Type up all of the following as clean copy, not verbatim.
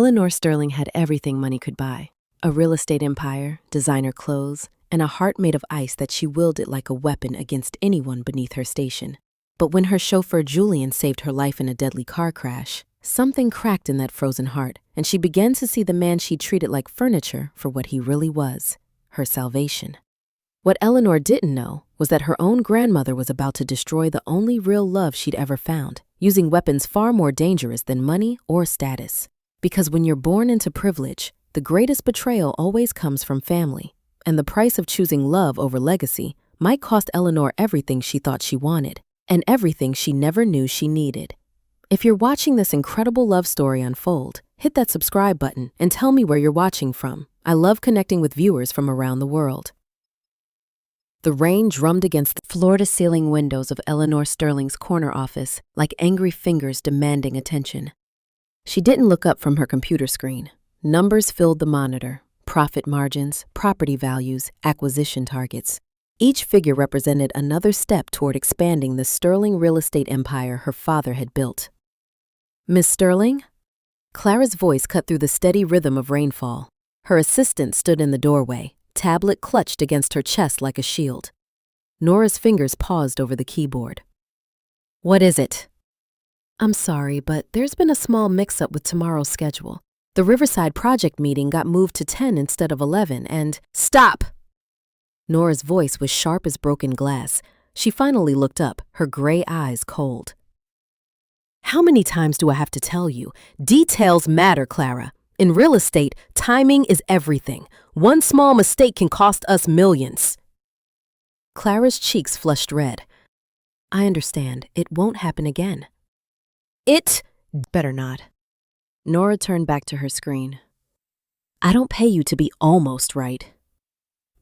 Eleanor Sterling had everything money could buy: a real estate empire, designer clothes, and a heart made of ice that she wielded like a weapon against anyone beneath her station. But when her chauffeur Julian saved her life in a deadly car crash, something cracked in that frozen heart, and she began to see the man she treated like furniture for what he really was: her salvation. What Eleanor didn't know was that her own grandmother was about to destroy the only real love she'd ever found, using weapons far more dangerous than money or status. Because when you're born into privilege, the greatest betrayal always comes from family, and the price of choosing love over legacy might cost Eleanor everything she thought she wanted, and everything she never knew she needed. If you're watching this incredible love story unfold, hit that subscribe button and tell me where you're watching from. I love connecting with viewers from around the world. The rain drummed against the floor-to-ceiling windows of Eleanor Sterling's corner office like angry fingers demanding attention. She didn't look up from her computer screen. Numbers filled the monitor: profit margins, property values, acquisition targets. Each figure represented another step toward expanding the Sterling real estate empire her father had built. "Miss Sterling?" Clara's voice cut through the steady rhythm of rainfall. Her assistant stood in the doorway, tablet clutched against her chest like a shield. Nora's fingers paused over the keyboard. "What is it?" "I'm sorry, but there's been a small mix-up with tomorrow's schedule. The Riverside project meeting got moved to 10 instead of 11 and—" "Stop!" Nora's voice was sharp as broken glass. She finally looked up, her gray eyes cold. "How many times do I have to tell you? Details matter, Clara. In real estate, timing is everything. One small mistake can cost us millions." Clara's cheeks flushed red. "I understand. It won't happen again." "It better not." Nora turned back to her screen. "I don't pay you to be almost right."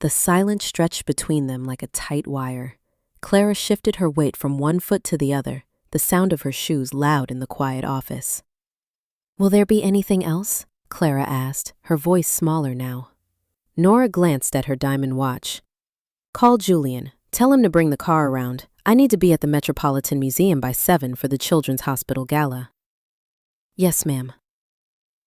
The silence stretched between them like a tight wire. Clara shifted her weight from one foot to the other, the sound of her shoes loud in the quiet office. "Will there be anything else?" Clara asked, her voice smaller now. Nora glanced at her diamond watch. "Call Julian. Tell him to bring the car around. I need to be at the Metropolitan Museum by 7 for the Children's Hospital Gala." "Yes, ma'am."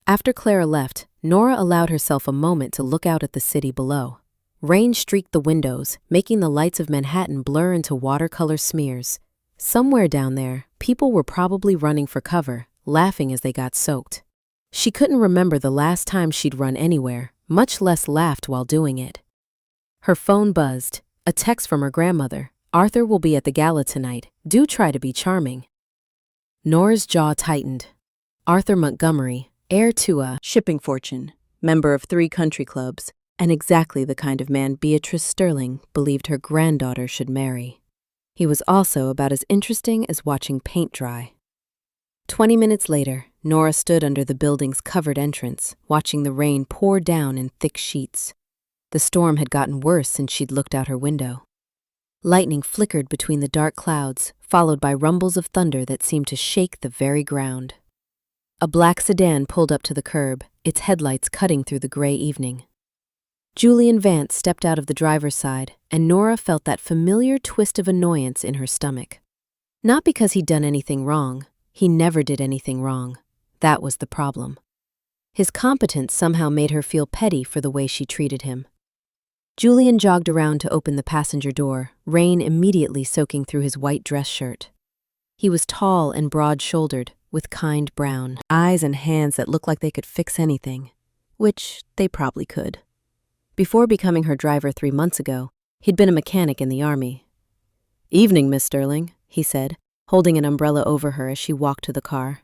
After Clara left, Nora allowed herself a moment to look out at the city below. Rain streaked the windows, making the lights of Manhattan blur into watercolor smears. Somewhere down there, people were probably running for cover, laughing as they got soaked. She couldn't remember the last time she'd run anywhere, much less laughed while doing it. Her phone buzzed, a text from her grandmother. "Arthur will be at the gala tonight. Do try to be charming." Nora's jaw tightened. Arthur Montgomery, heir to a shipping fortune, member of 3 country clubs, and exactly the kind of man Beatrice Sterling believed her granddaughter should marry. He was also about as interesting as watching paint dry. 20 minutes later, Nora stood under the building's covered entrance, watching the rain pour down in thick sheets. The storm had gotten worse since she'd looked out her window. Lightning flickered between the dark clouds, followed by rumbles of thunder that seemed to shake the very ground. A black sedan pulled up to the curb, its headlights cutting through the gray evening. Julian Vance stepped out of the driver's side, and Nora felt that familiar twist of annoyance in her stomach. Not because he'd done anything wrong. He never did anything wrong. That was the problem. His competence somehow made her feel petty for the way she treated him. Julian jogged around to open the passenger door, rain immediately soaking through his white dress shirt. He was tall and broad-shouldered, with kind brown eyes and hands that looked like they could fix anything, which they probably could. Before becoming her driver 3 months ago, he'd been a mechanic in the Army. "Evening, Miss Sterling," he said, holding an umbrella over her as she walked to the car.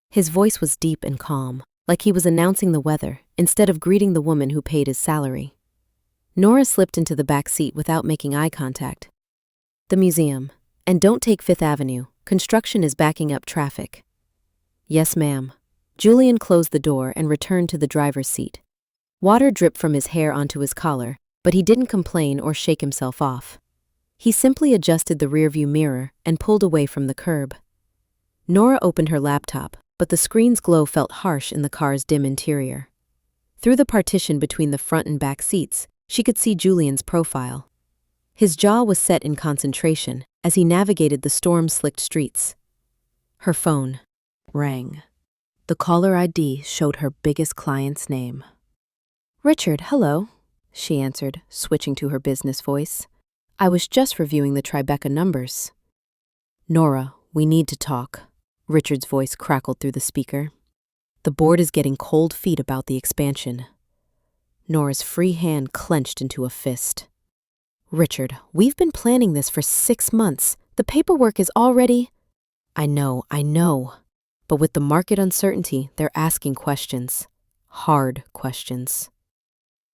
His voice was deep and calm, like he was announcing the weather instead of greeting the woman who paid his salary. Nora slipped into the back seat without making eye contact. "The museum. And don't take 5th Avenue. Construction is backing up traffic." "Yes, ma'am." Julian closed the door and returned to the driver's seat. Water dripped from his hair onto his collar, but he didn't complain or shake himself off. He simply adjusted the rearview mirror and pulled away from the curb. Nora opened her laptop, but the screen's glow felt harsh in the car's dim interior. Through the partition between the front and back seats, she could see Julian's profile. His jaw was set in concentration as he navigated the storm-slicked streets. Her phone rang. The caller ID showed her biggest client's name. "Richard, hello," she answered, switching to her business voice. "I was just reviewing the Tribeca numbers." "Nora, we need to talk," Richard's voice crackled through the speaker. "The board is getting cold feet about the expansion." Nora's free hand clenched into a fist. "Richard, we've been planning this for 6 months. The paperwork is already—" I know. But with the market uncertainty, they're asking questions. Hard questions."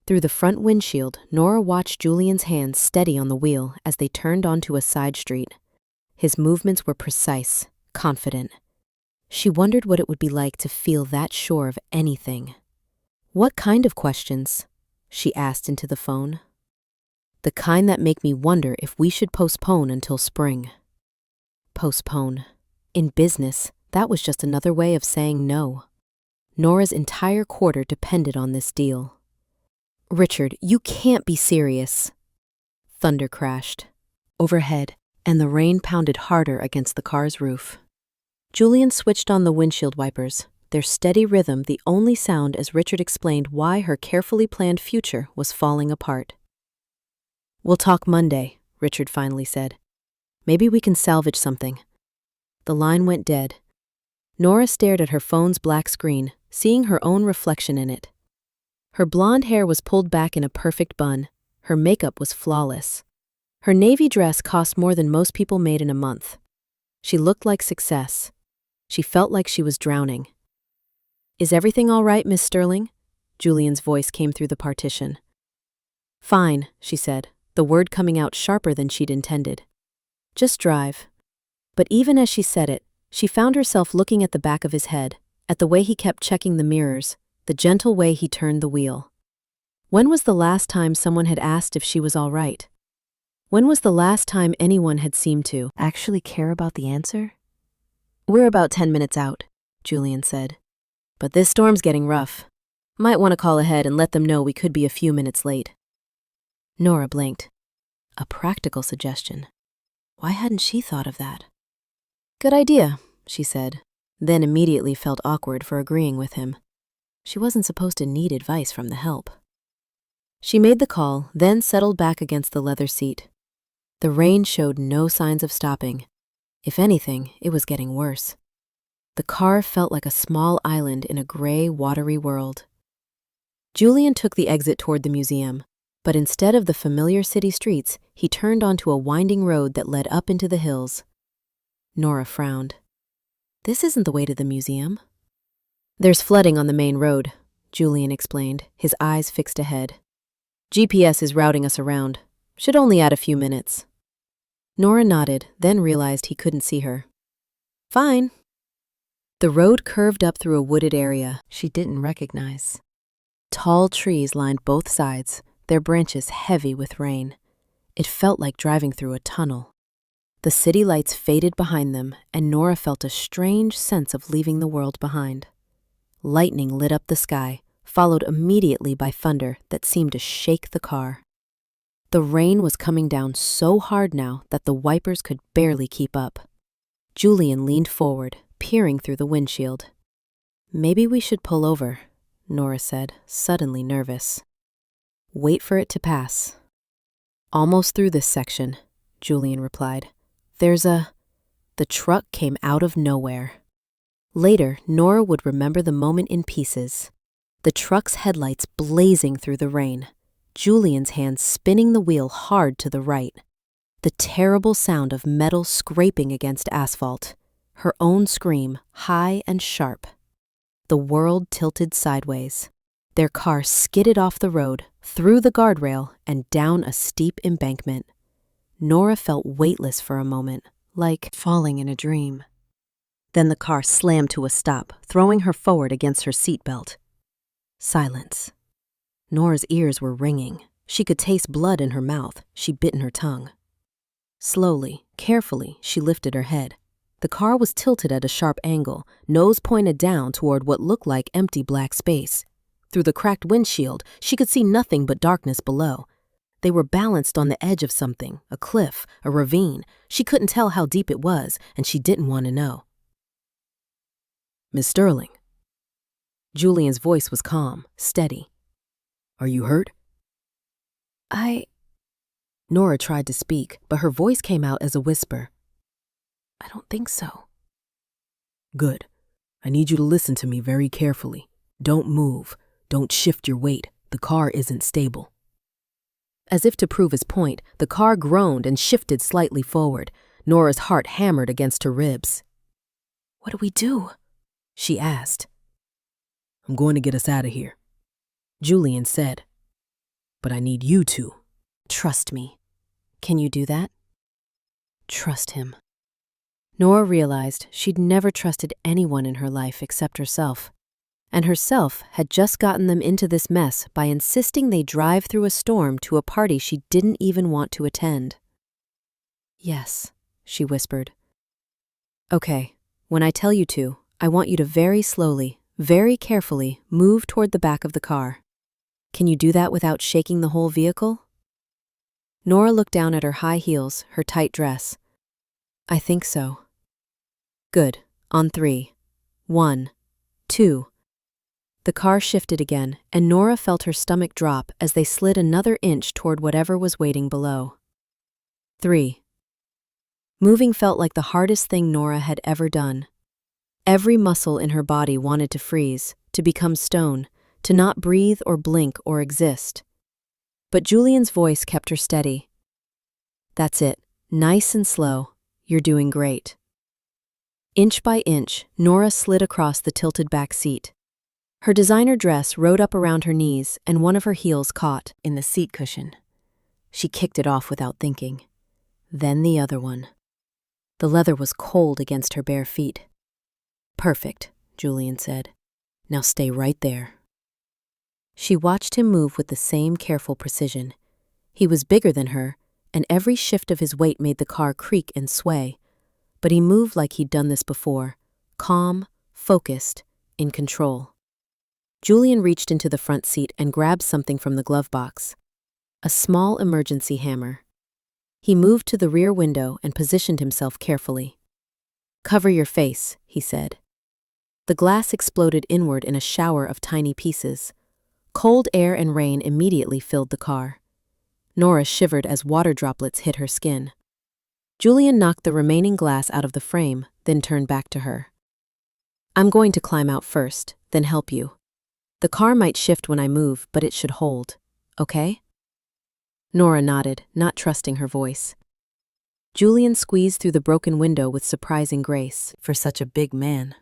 Through the front windshield, Nora watched Julian's hands steady on the wheel as they turned onto a side street. His movements were precise, confident. She wondered what it would be like to feel that sure of anything. "What kind of questions?" she asked into the phone. "The kind that make me wonder if we should postpone until spring." Postpone. In business, that was just another way of saying no. Nora's entire quarter depended on this deal. "Richard, you can't be serious." Thunder crashed overhead, and the rain pounded harder against the car's roof. Julian switched on the windshield wipers, their steady rhythm the only sound as Richard explained why her carefully planned future was falling apart. "We'll talk Monday," Richard finally said. "Maybe we can salvage something." The line went dead. Nora stared at her phone's black screen, seeing her own reflection in it. Her blonde hair was pulled back in a perfect bun. Her makeup was flawless. Her navy dress cost more than most people made in a month. She looked like success. She felt like she was drowning. "Is everything all right, Miss Sterling?" Julian's voice came through the partition. "Fine," she said, the word coming out sharper than she'd intended. "Just drive." But even as she said it, she found herself looking at the back of his head, at the way he kept checking the mirrors, the gentle way he turned the wheel. When was the last time someone had asked if she was all right? When was the last time anyone had seemed to actually care about the answer? "We're about 10 minutes out," Julian said. "But this storm's getting rough. Might want to call ahead and let them know we could be a few minutes late." Nora blinked. A practical suggestion. Why hadn't she thought of that? "Good idea," she said, then immediately felt awkward for agreeing with him. She wasn't supposed to need advice from the help. She made the call, then settled back against the leather seat. The rain showed no signs of stopping. If anything, it was getting worse. The car felt like a small island in a gray, watery world. Julian took the exit toward the museum, but instead of the familiar city streets, he turned onto a winding road that led up into the hills. Nora frowned. "This isn't the way to the museum." "There's flooding on the main road," Julian explained, his eyes fixed ahead. "GPS is routing us around. Should only add a few minutes." Nora nodded, then realized he couldn't see her. "Fine." The road curved up through a wooded area she didn't recognize. Tall trees lined both sides, their branches heavy with rain. It felt like driving through a tunnel. The city lights faded behind them, and Nora felt a strange sense of leaving the world behind. Lightning lit up the sky, followed immediately by thunder that seemed to shake the car. The rain was coming down so hard now that the wipers could barely keep up. Julian leaned forward, peering through the windshield. "Maybe we should pull over," Nora said, suddenly nervous. "Wait for it to pass." "Almost through this section," Julian replied. The truck came out of nowhere. Later, Nora would remember the moment in pieces. The truck's headlights blazing through the rain, Julian's hand spinning the wheel hard to the right. The terrible sound of metal scraping against asphalt, her own scream high and sharp. The world tilted sideways. Their car skidded off the road, through the guardrail, and down a steep embankment. Nora felt weightless for a moment, like falling in a dream. Then the car slammed to a stop, throwing her forward against her seatbelt. Silence. Nora's ears were ringing. She could taste blood in her mouth. She bit in her tongue. Slowly, carefully, she lifted her head. The car was tilted at a sharp angle, nose pointed down toward what looked like empty black space. Through the cracked windshield, she could see nothing but darkness below. They were balanced on the edge of something, a cliff, a ravine. She couldn't tell how deep it was, and she didn't want to know. "Miss Sterling," Julian's voice was calm, steady. Are you hurt? Nora tried to speak, but her voice came out as a whisper. I don't think so. Good. I need you to listen to me very carefully. Don't move. Don't shift your weight. The car isn't stable. As if to prove his point, the car groaned and shifted slightly forward. Nora's heart hammered against her ribs. What do we do? She asked. I'm going to get us out of here, Julian said. but I need you to. Trust me. Can you do that? Trust him. Nora realized she'd never trusted anyone in her life except herself. And herself had just gotten them into this mess by insisting they drive through a storm to a party she didn't even want to attend. Yes, she whispered. Okay, when I tell you to, I want you to very slowly, very carefully move toward the back of the car. Can you do that without shaking the whole vehicle? Nora looked down at her high heels, her tight dress. I think so. Good. On 3. 1, 2. The car shifted again, and Nora felt her stomach drop as they slid another inch toward whatever was waiting below. 3. Moving felt like the hardest thing Nora had ever done. Every muscle in her body wanted to freeze, to become stone, to not breathe or blink or exist. But Julian's voice kept her steady. That's it. Nice and slow. You're doing great. Inch by inch, Nora slid across the tilted back seat. Her designer dress rode up around her knees and one of her heels caught in the seat cushion. She kicked it off without thinking. Then the other one. The leather was cold against her bare feet. Perfect, Julian said. Now stay right there. She watched him move with the same careful precision. He was bigger than her, and every shift of his weight made the car creak and sway. But he moved like he'd done this before, calm, focused, in control. Julian reached into the front seat and grabbed something from the glove box. A small emergency hammer. He moved to the rear window and positioned himself carefully. Cover your face, he said. The glass exploded inward in a shower of tiny pieces. Cold air and rain immediately filled the car. Nora shivered as water droplets hit her skin. Julian knocked the remaining glass out of the frame, then turned back to her. I'm going to climb out first, then help you. The car might shift when I move, but it should hold. Okay? Nora nodded, not trusting her voice. Julian squeezed through the broken window with surprising grace for such a big man.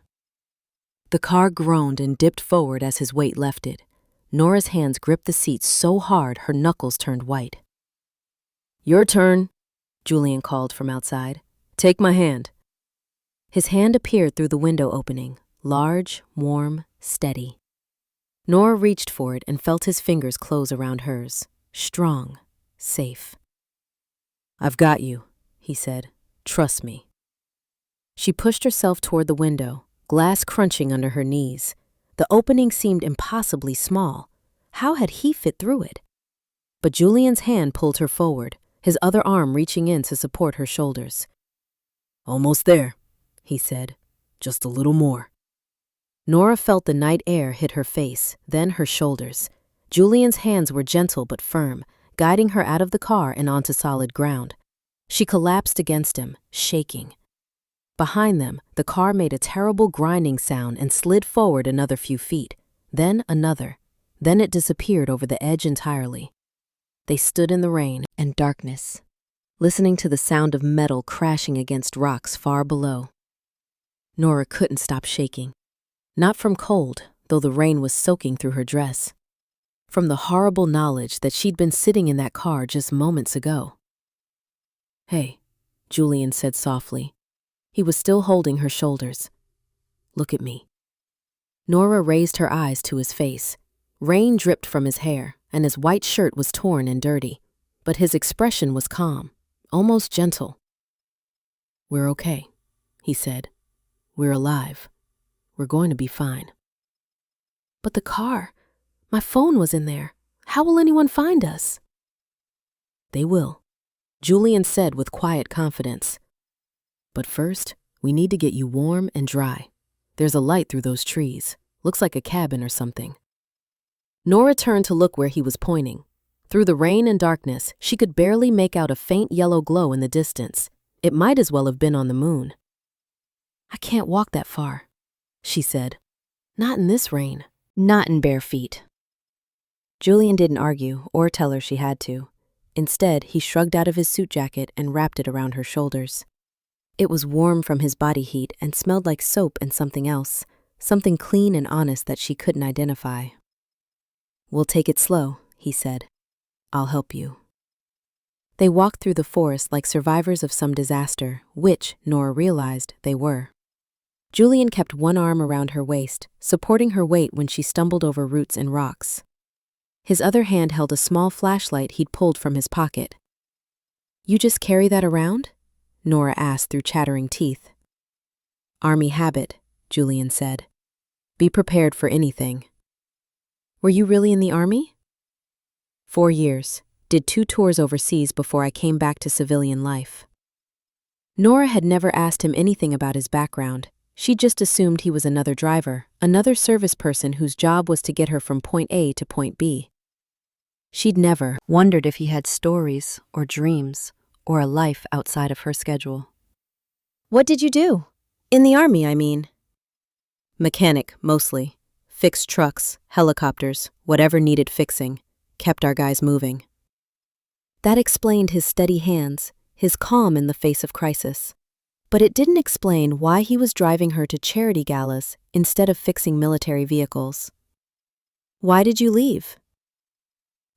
The car groaned and dipped forward as his weight left it. Nora's hands gripped the seat so hard her knuckles turned white. Your turn, Julian called from outside. Take my hand. His hand appeared through the window opening, large, warm, steady. Nora reached for it and felt his fingers close around hers, strong, safe. I've got you, he said. Trust me. She pushed herself toward the window, glass crunching under her knees. The opening seemed impossibly small. How had he fit through it? But Julian's hand pulled her forward, his other arm reaching in to support her shoulders. Almost there, he said. Just a little more. Nora felt the night air hit her face, then her shoulders. Julian's hands were gentle but firm, guiding her out of the car and onto solid ground. She collapsed against him, shaking. Behind them, the car made a terrible grinding sound and slid forward another few feet, then another. Then it disappeared over the edge entirely. They stood in the rain and darkness, listening to the sound of metal crashing against rocks far below. Nora couldn't stop shaking. Not from cold, though the rain was soaking through her dress. From the horrible knowledge that she'd been sitting in that car just moments ago. Hey, Julian said softly. He was still holding her shoulders. Look at me. Nora raised her eyes to his face. Rain dripped from his hair, and his white shirt was torn and dirty. But his expression was calm, almost gentle. We're okay, he said. We're alive. We're going to be fine. But the car, my phone was in there. How will anyone find us? They will, Julian said with quiet confidence. But first, we need to get you warm and dry. There's a light through those trees. Looks like a cabin or something. Nora turned to look where he was pointing. Through the rain and darkness, she could barely make out a faint yellow glow in the distance. It might as well have been on the moon. "I can't walk that far," she said. "Not in this rain." Not in bare feet. Julian didn't argue or tell her she had to. Instead, he shrugged out of his suit jacket and wrapped it around her shoulders. It was warm from his body heat and smelled like soap and something else, something clean and honest that she couldn't identify. "We'll take it slow," he said. "I'll help you." They walked through the forest like survivors of some disaster, which, Nora realized, they were. Julian kept one arm around her waist, supporting her weight when she stumbled over roots and rocks. His other hand held a small flashlight he'd pulled from his pocket. "You just carry that around?" Nora asked through chattering teeth. "Army habit," Julian said. "Be prepared for anything." "Were you really in the army?" 4 years. Did 2 tours overseas before I came back to civilian life. Nora had never asked him anything about his background. She just assumed he was another driver, another service person whose job was to get her from point A to point B. She'd never wondered if he had stories or dreams or a life outside of her schedule. "What did you do? In the army, I mean." "Mechanic, mostly. Fixed trucks, helicopters, whatever needed fixing. Kept our guys moving." That explained his steady hands, his calm in the face of crisis. But it didn't explain why he was driving her to charity galas instead of fixing military vehicles. "Why did you leave?"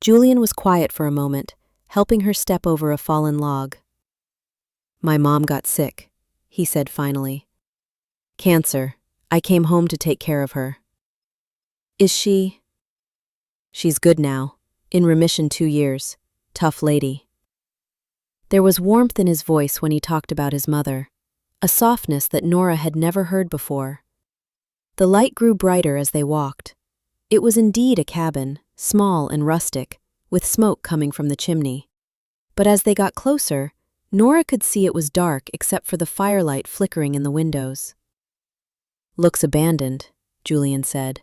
Julian was quiet for a moment, helping her step over a fallen log. "My mom got sick," he said finally. "Cancer. I came home to take care of her." "Is she?" "She's good now. In remission 2 years. Tough lady." There was warmth in his voice when he talked about his mother, a softness that Nora had never heard before. The light grew brighter as they walked. It was indeed a cabin, small and rustic, with smoke coming from the chimney. But as they got closer, Nora could see it was dark except for the firelight flickering in the windows. "Looks abandoned," Julian said.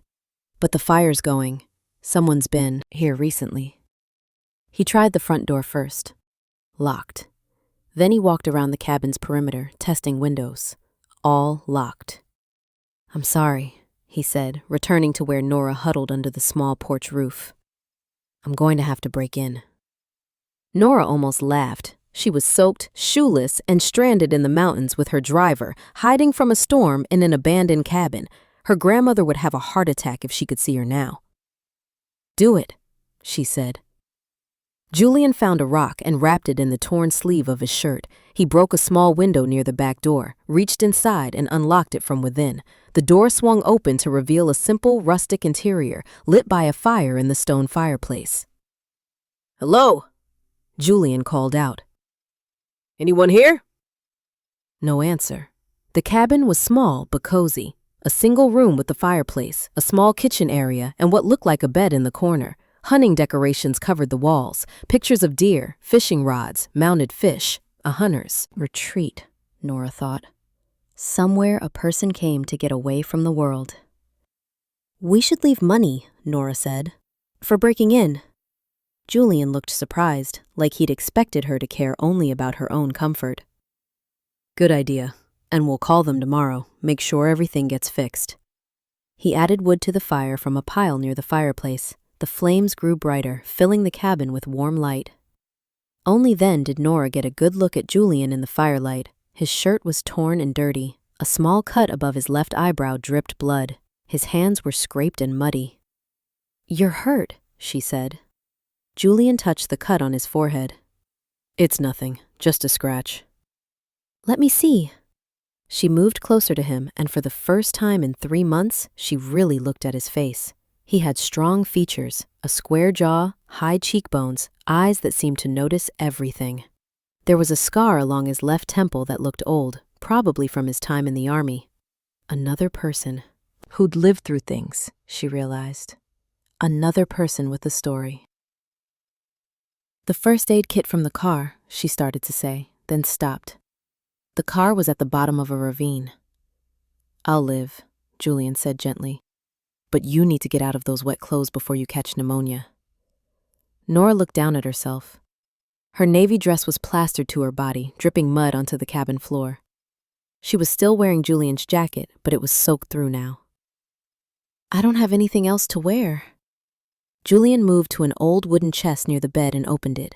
"But the fire's going. Someone's been here recently." He tried the front door first. Locked. Then he walked around the cabin's perimeter, testing windows. All locked. "I'm sorry," he said, returning to where Nora huddled under the small porch roof. "I'm going to have to break in." Nora almost laughed. She was soaked, shoeless, and stranded in the mountains with her driver, hiding from a storm in an abandoned cabin. Her grandmother would have a heart attack if she could see her now. "Do it," she said. Julian found a rock and wrapped it in the torn sleeve of his shirt. He broke a small window near the back door, reached inside, and unlocked it from within. The door swung open to reveal a simple, rustic interior, lit by a fire in the stone fireplace. "Hello," Julian called out. "Anyone here?" No answer. The cabin was small but cozy. A single room with the fireplace, a small kitchen area, and what looked like a bed in the corner. Hunting decorations covered the walls, pictures of deer, fishing rods, mounted fish, a hunter's retreat, Nora thought. Somewhere a person came to get away from the world. "We should leave money," Nora said, "for breaking in." Julian looked surprised, like he'd expected her to care only about her own comfort. "Good idea, and we'll call them tomorrow, make sure everything gets fixed." He added wood to the fire from a pile near the fireplace. The flames grew brighter, filling the cabin with warm light. Only then did Nora get a good look at Julian in the firelight. His shirt was torn and dirty. A small cut above his left eyebrow dripped blood. His hands were scraped and muddy. "You're hurt," she said. Julian touched the cut on his forehead. "It's nothing, just a scratch." "Let me see." She moved closer to him, and for the first time in 3 months, she really looked at his face. He had strong features, a square jaw, high cheekbones, eyes that seemed to notice everything. There was a scar along his left temple that looked old, probably from his time in the army. Another person who'd lived through things, she realized. Another person with a story. "The first aid kit from the car," she started to say, then stopped. The car was at the bottom of a ravine. "I'll live," Julian said gently. But you need to get out of those wet clothes before you catch pneumonia. Nora looked down at herself. Her navy dress was plastered to her body, dripping mud onto the cabin floor. She was still wearing Julian's jacket, but it was soaked through now. I don't have anything else to wear. Julian moved to an old wooden chest near the bed and opened it.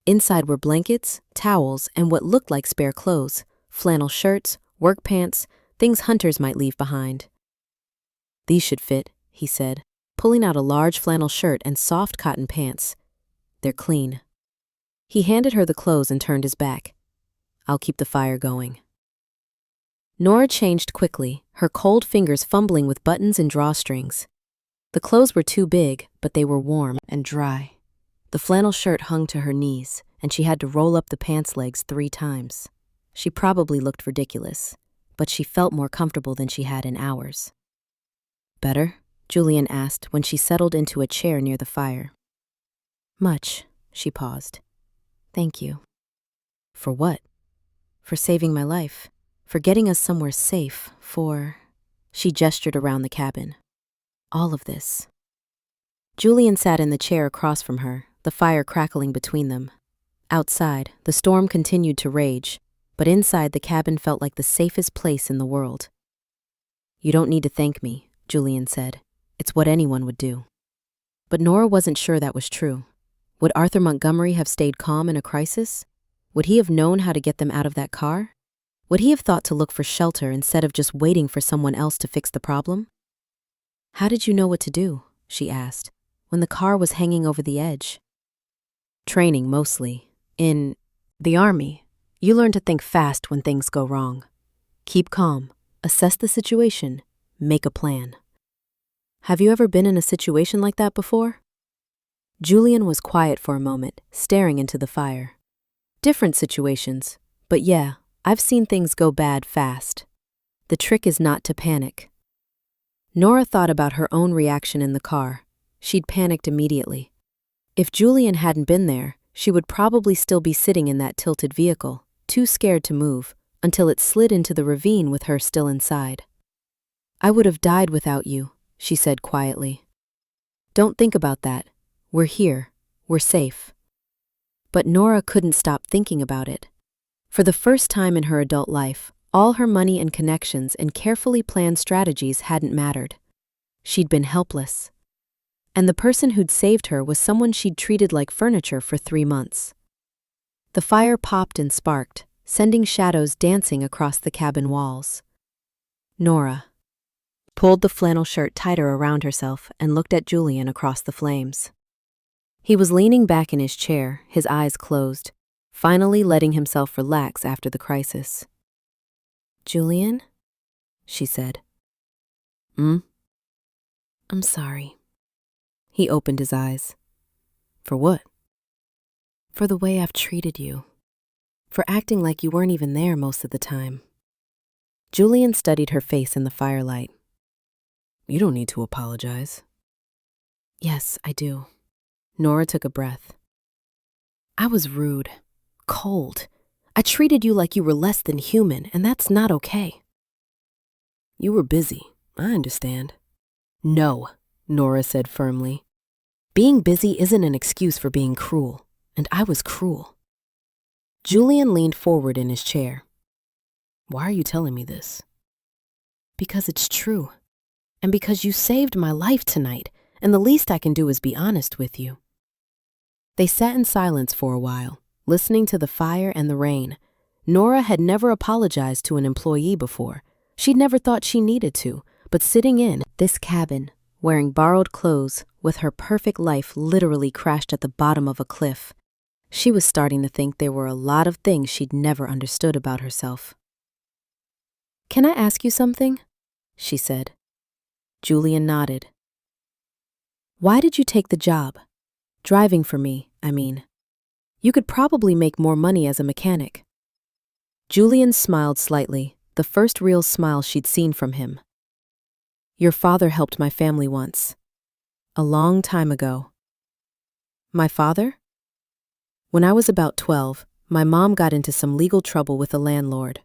Inside were blankets, towels, and what looked like spare clothes, flannel shirts, work pants, things hunters might leave behind. These should fit, he said, pulling out a large flannel shirt and soft cotton pants. They're clean. He handed her the clothes and turned his back. I'll keep the fire going. Nora changed quickly, her cold fingers fumbling with buttons and drawstrings. The clothes were too big, but they were warm and dry. The flannel shirt hung to her knees, and she had to roll up the pants legs 3 times. She probably looked ridiculous, but she felt more comfortable than she had in hours. Better? Julian asked when she settled into a chair near the fire. Much, she paused. Thank you. For what? For saving my life. For getting us somewhere safe. She gestured around the cabin. All of this. Julian sat in the chair across from her, the fire crackling between them. Outside, the storm continued to rage, but inside the cabin felt like the safest place in the world. You don't need to thank me, Julian said. It's what anyone would do. But Nora wasn't sure that was true. Would Arthur Montgomery have stayed calm in a crisis? Would he have known how to get them out of that car? Would he have thought to look for shelter instead of just waiting for someone else to fix the problem? How did you know what to do? She asked, when the car was hanging over the edge. Training, mostly. In the army, you learn to think fast when things go wrong. Keep calm, assess the situation, make a plan. Have you ever been in a situation like that before? Julian was quiet for a moment, staring into the fire. Different situations, but yeah, I've seen things go bad fast. The trick is not to panic. Nora thought about her own reaction in the car. She'd panicked immediately. If Julian hadn't been there, she would probably still be sitting in that tilted vehicle, too scared to move, until it slid into the ravine with her still inside. I would have died without you, she said quietly. Don't think about that. We're here. We're safe. But Nora couldn't stop thinking about it. For the first time in her adult life, all her money and connections and carefully planned strategies hadn't mattered. She'd been helpless. And the person who'd saved her was someone she'd treated like furniture for 3 months. The fire popped and sparked, sending shadows dancing across the cabin walls. Nora pulled the flannel shirt tighter around herself and looked at Julian across the flames. He was leaning back in his chair, his eyes closed, finally letting himself relax after the crisis. Julian? She said. I'm sorry. He opened his eyes. For what? For the way I've treated you. For acting like you weren't even there most of the time. Julian studied her face in the firelight. You don't need to apologize. Yes, I do. Nora took a breath. I was rude, cold. I treated you like you were less than human, and that's not okay. You were busy. I understand. No, Nora said firmly. Being busy isn't an excuse for being cruel, and I was cruel. Julian leaned forward in his chair. Why are you telling me this? Because it's true, and because you saved my life tonight, and the least I can do is be honest with you. They sat in silence for a while, listening to the fire and the rain. Nora had never apologized to an employee before. She'd never thought she needed to, but sitting in this cabin, wearing borrowed clothes, with her perfect life literally crashed at the bottom of a cliff, she was starting to think there were a lot of things she'd never understood about herself. Can I ask you something? She said. Julian nodded. Why did you take the job? Driving for me, I mean. You could probably make more money as a mechanic. Julian smiled slightly, the first real smile she'd seen from him. Your father helped my family once. A long time ago. My father? When I was about 12, my mom got into some legal trouble with a landlord.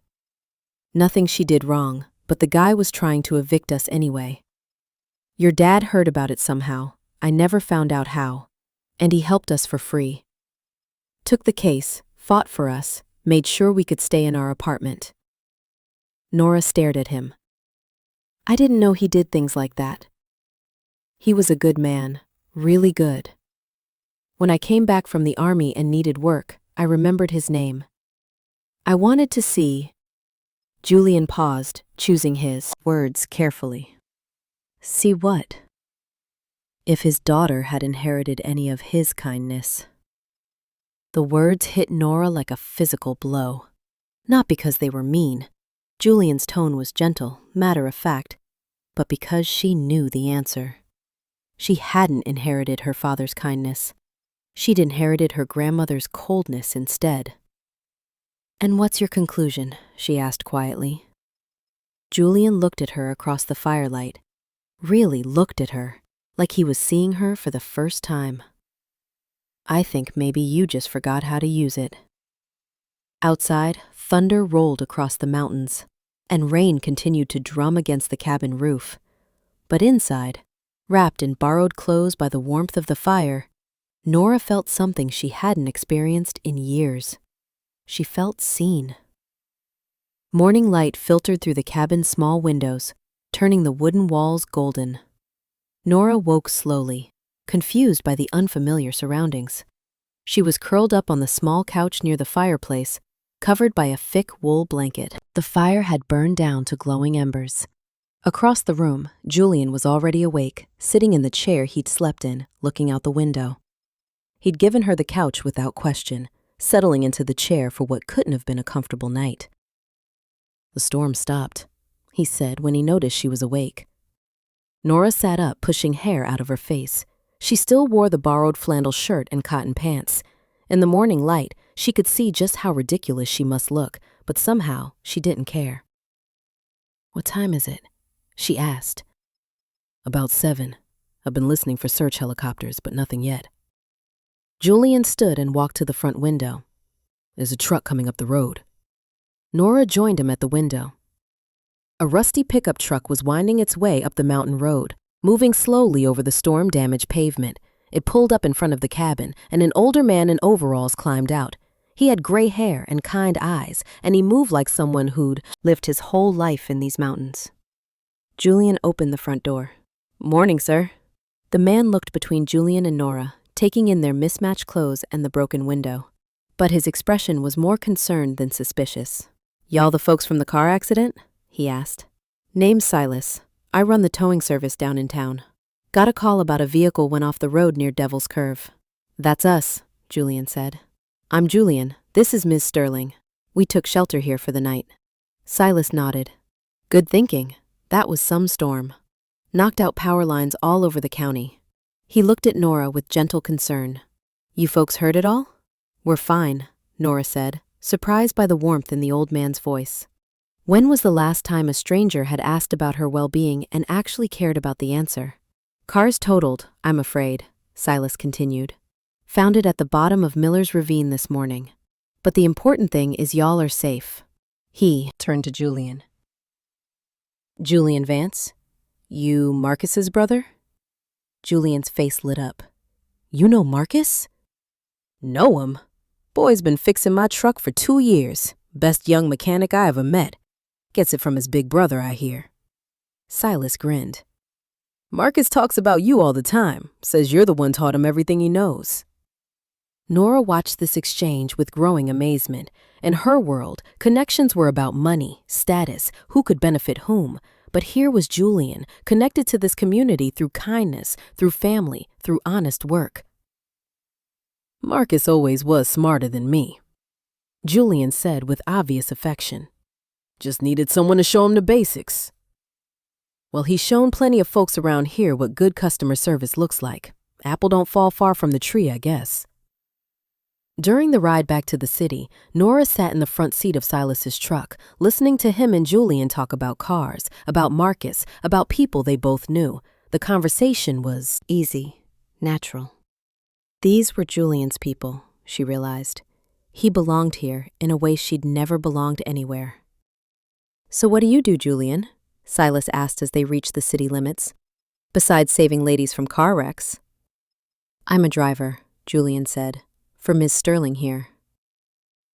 Nothing she did wrong, but the guy was trying to evict us anyway. Your dad heard about it somehow. I never found out how. And he helped us for free. Took the case, fought for us, made sure we could stay in our apartment. Nora stared at him. I didn't know he did things like that. He was a good man, really good. When I came back from the army and needed work, I remembered his name. I wanted to see. Julian paused, choosing his words carefully. See what? If his daughter had inherited any of his kindness. The words hit Nora like a physical blow. Not because they were mean. Julian's tone was gentle, matter of fact, but because she knew the answer. She hadn't inherited her father's kindness. She'd inherited her grandmother's coldness instead. And what's your conclusion? She asked quietly. Julian looked at her across the firelight. Really looked at her, like he was seeing her for the first time. I think maybe you just forgot how to use it. Outside, thunder rolled across the mountains, and rain continued to drum against the cabin roof. But inside, wrapped in borrowed clothes by the warmth of the fire, Nora felt something she hadn't experienced in years. She felt seen. Morning light filtered through the cabin's small windows, turning the wooden walls golden. Nora woke slowly, confused by the unfamiliar surroundings. She was curled up on the small couch near the fireplace, covered by a thick wool blanket. The fire had burned down to glowing embers. Across the room, Julian was already awake, sitting in the chair he'd slept in, looking out the window. He'd given her the couch without question, settling into the chair for what couldn't have been a comfortable night. The storm stopped, he said when he noticed she was awake. Nora sat up, pushing hair out of her face. She still wore the borrowed flannel shirt and cotton pants. In the morning light, she could see just how ridiculous she must look, but somehow she didn't care. What time is it? She asked. About 7. I've been listening for search helicopters, but nothing yet. Julian stood and walked to the front window. There's a truck coming up the road. Nora joined him at the window. A rusty pickup truck was winding its way up the mountain road, moving slowly over the storm-damaged pavement. It pulled up in front of the cabin, and an older man in overalls climbed out. He had gray hair and kind eyes, and he moved like someone who'd lived his whole life in these mountains. Julian opened the front door. Morning, sir. The man looked between Julian and Nora, taking in their mismatched clothes and the broken window. But his expression was more concerned than suspicious. Y'all the folks from the car accident? He asked. Name's Silas. I run the towing service down in town. Got a call about a vehicle went off the road near Devil's Curve. That's us, Julian said. I'm Julian. This is Ms. Sterling. We took shelter here for the night. Silas nodded. Good thinking. That was some storm. Knocked out power lines all over the county. He looked at Nora with gentle concern. You folks heard it all? We're fine, Nora said, surprised by the warmth in the old man's voice. When was the last time a stranger had asked about her well-being and actually cared about the answer? Car's totaled, I'm afraid, Silas continued. Found it at the bottom of Miller's Ravine this morning. But the important thing is y'all are safe. He turned to Julian. Julian Vance? You Marcus's brother? Julian's face lit up. You know Marcus? Know him? Boy's been fixing my truck for 2 years. Best young mechanic I ever met. Gets it from his big brother, I hear. Silas grinned. Marcus talks about you all the time, says you're the one taught him everything he knows. Nora watched this exchange with growing amazement. In her world, connections were about money, status, who could benefit whom. But here was Julian, connected to this community through kindness, through family, through honest work. Marcus always was smarter than me, Julian said with obvious affection. Just needed someone to show him the basics. Well, he's shown plenty of folks around here what good customer service looks like. Apple don't fall far from the tree, I guess. During the ride back to the city, Nora sat in the front seat of Silas's truck, listening to him and Julian talk about cars, about Marcus, about people they both knew. The conversation was easy, natural. These were Julian's people, she realized. He belonged here in a way she'd never belonged anywhere. So what do you do, Julian? Silas asked as they reached the city limits. besides saving ladies from car wrecks. I'm a driver, Julian said, for Ms. Sterling here.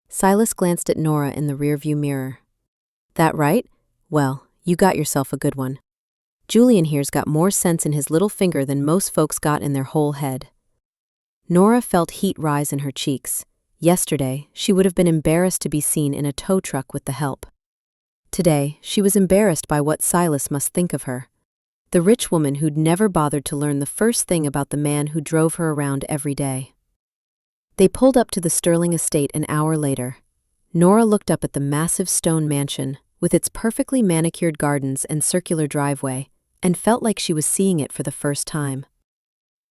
Silas glanced at Nora in the rearview mirror. That right? Well, you got yourself a good one. Julian here's got more sense in his little finger than most folks got in their whole head. Nora felt heat rise in her cheeks. Yesterday, she would have been embarrassed to be seen in a tow truck with the help. Today, she was embarrassed by what Silas must think of her. The rich woman who'd never bothered to learn the first thing about the man who drove her around every day. They pulled up to the Sterling estate an hour later. Nora looked up at the massive stone mansion, with its perfectly manicured gardens and circular driveway, and felt like she was seeing it for the first time.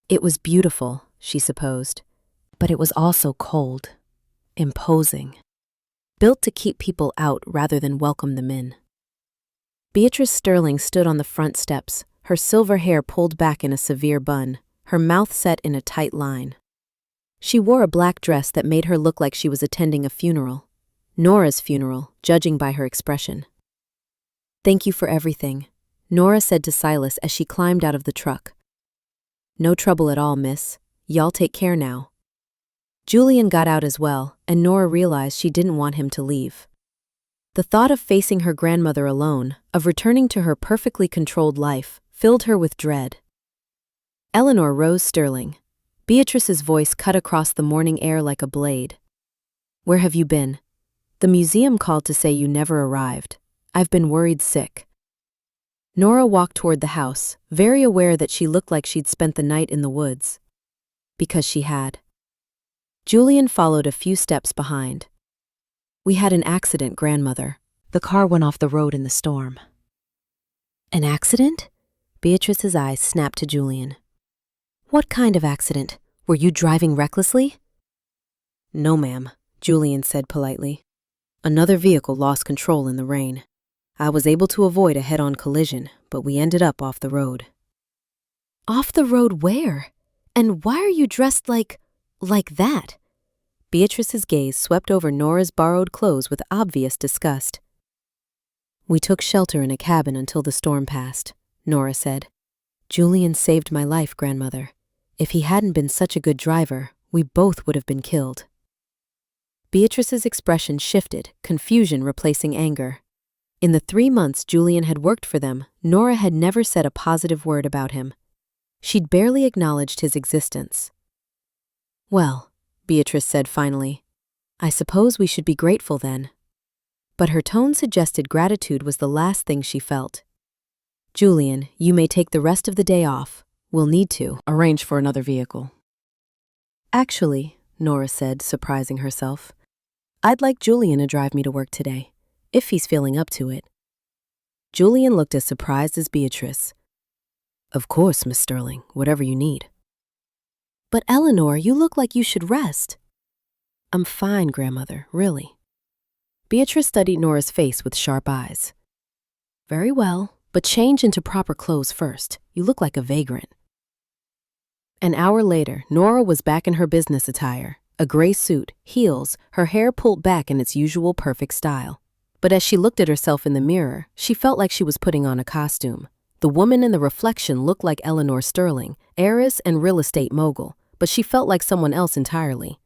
It was beautiful, she supposed, but it was also cold, imposing, built to keep people out rather than welcome them in. Beatrice Sterling stood on the front steps, her silver hair pulled back in a severe bun, her mouth set in a tight line. She wore a black dress that made her look like she was attending a funeral. Nora's funeral, judging by her expression. Thank you for everything, Nora said to Silas as she climbed out of the truck. No trouble at all, miss. Y'all take care now. Julian got out as well, and Nora realized she didn't want him to leave. The thought of facing her grandmother alone, of returning to her perfectly controlled life, filled her with dread. Eleanor Rose Sterling. Beatrice's voice cut across the morning air like a blade. Where have you been? The museum called to say you never arrived. I've been worried sick. Nora walked toward the house, very aware that she looked like she'd spent the night in the woods. Because she had. Julian followed a few steps behind. We had an accident, grandmother. The car went off the road in the storm. An accident? Beatrice's eyes snapped to Julian. What kind of accident? Were you driving recklessly? No, ma'am, Julian said politely. Another vehicle lost control in the rain. I was able to avoid a head-on collision, but we ended up off the road. Off the road where? And why are you dressed like that? Beatrice's gaze swept over Nora's borrowed clothes with obvious disgust. We took shelter in a cabin until the storm passed, Nora said. Julian saved my life, grandmother. If he hadn't been such a good driver, we both would have been killed. Beatrice's expression shifted, confusion replacing anger. In the 3 months Julian had worked for them, Nora had never said a positive word about him. She'd barely acknowledged his existence. Well, Beatrice said finally, I suppose we should be grateful then. But her tone suggested gratitude was the last thing she felt. Julian, you may take the rest of the day off. We'll need to arrange for another vehicle. Actually, Nora said, surprising herself, I'd like Julian to drive me to work today, if he's feeling up to it. Julian looked as surprised as Beatrice. Of course, Miss Sterling, whatever you need. But Eleanor, you look like you should rest. I'm fine, grandmother, really. Beatrice studied Nora's face with sharp eyes. Very well, but change into proper clothes first. You look like a vagrant. An hour later, Nora was back in her business attire, a gray suit, heels, her hair pulled back in its usual perfect style. But as she looked at herself in the mirror, she felt like she was putting on a costume. The woman in the reflection looked like Eleanor Sterling, heiress and real estate mogul, but she felt like someone else entirely.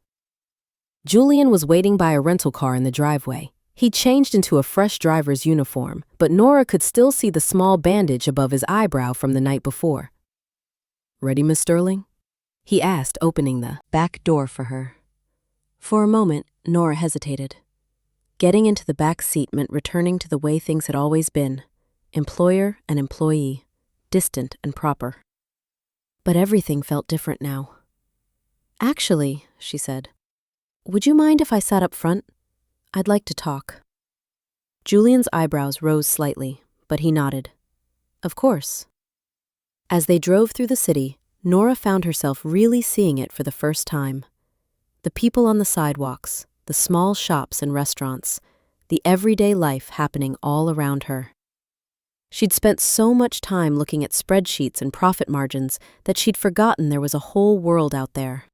Julian was waiting by a rental car in the driveway. He changed into a fresh driver's uniform, but Nora could still see the small bandage above his eyebrow from the night before. Ready, Miss Sterling? He asked, opening the back door for her. For a moment, Nora hesitated. Getting into the back seat meant returning to the way things had always been, employer and employee, distant and proper. But everything felt different now. Actually, she said, would you mind if I sat up front? I'd like to talk. Julian's eyebrows rose slightly, but he nodded. Of course. As they drove through the city, Nora found herself really seeing it for the first time. The people on the sidewalks, the small shops and restaurants, the everyday life happening all around her. She'd spent so much time looking at spreadsheets and profit margins that she'd forgotten there was a whole world out there.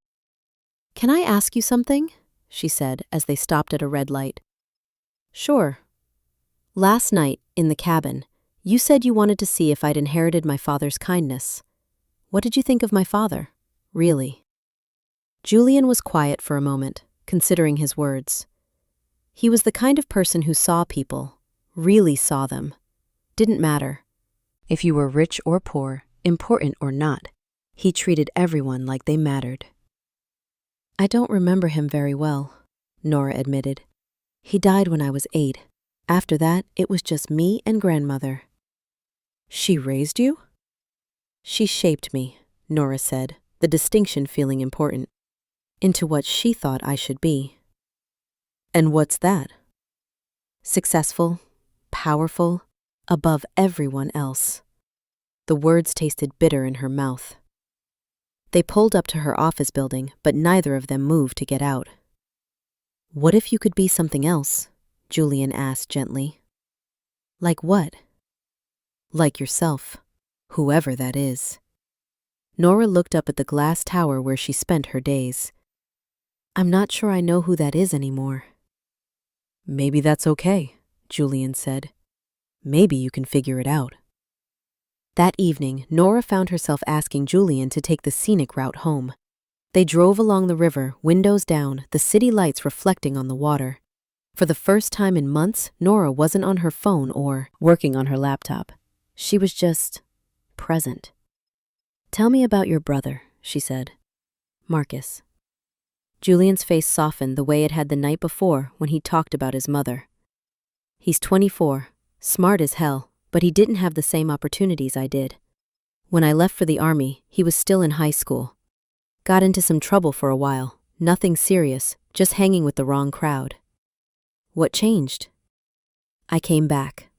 Can I ask you something? She said as they stopped at a red light. Sure. Last night, in the cabin, You said you wanted to see if I'd inherited my father's kindness. What did you think of my father? Really?" Julian was quiet for a moment, considering his words. He was the kind of person who saw people, really saw them. Didn't matter if you were rich or poor, important or not. He treated everyone like they mattered. "I don't remember him very well," Nora admitted. "He died when I was 8. After that, it was just me and grandmother." "She raised you?" "She shaped me," Nora said, the distinction feeling important, "into what she thought I should be." "And what's that?" "Successful, powerful, above everyone else." The words tasted bitter in her mouth. They pulled up to her office building, but neither of them moved to get out. "What if you could be something else?" Julian asked gently. "Like what?" "Like yourself, whoever that is." Nora looked up at the glass tower where she spent her days. "I'm not sure I know who that is anymore." "Maybe that's okay," Julian said. "Maybe you can figure it out." That evening, Nora found herself asking Julian to take the scenic route home. They drove along the river, windows down, the city lights reflecting on the water. For the first time in months, Nora wasn't on her phone or working on her laptop. She was just present. "Tell me about your brother," she said. "Marcus." Julian's face softened the way it had the night before when he talked about his mother. "He's 24, smart as hell, but he didn't have the same opportunities I did. When I left for the army, he was still in high school. Got into some trouble for a while, nothing serious, just hanging with the wrong crowd." "What changed?" "I came back.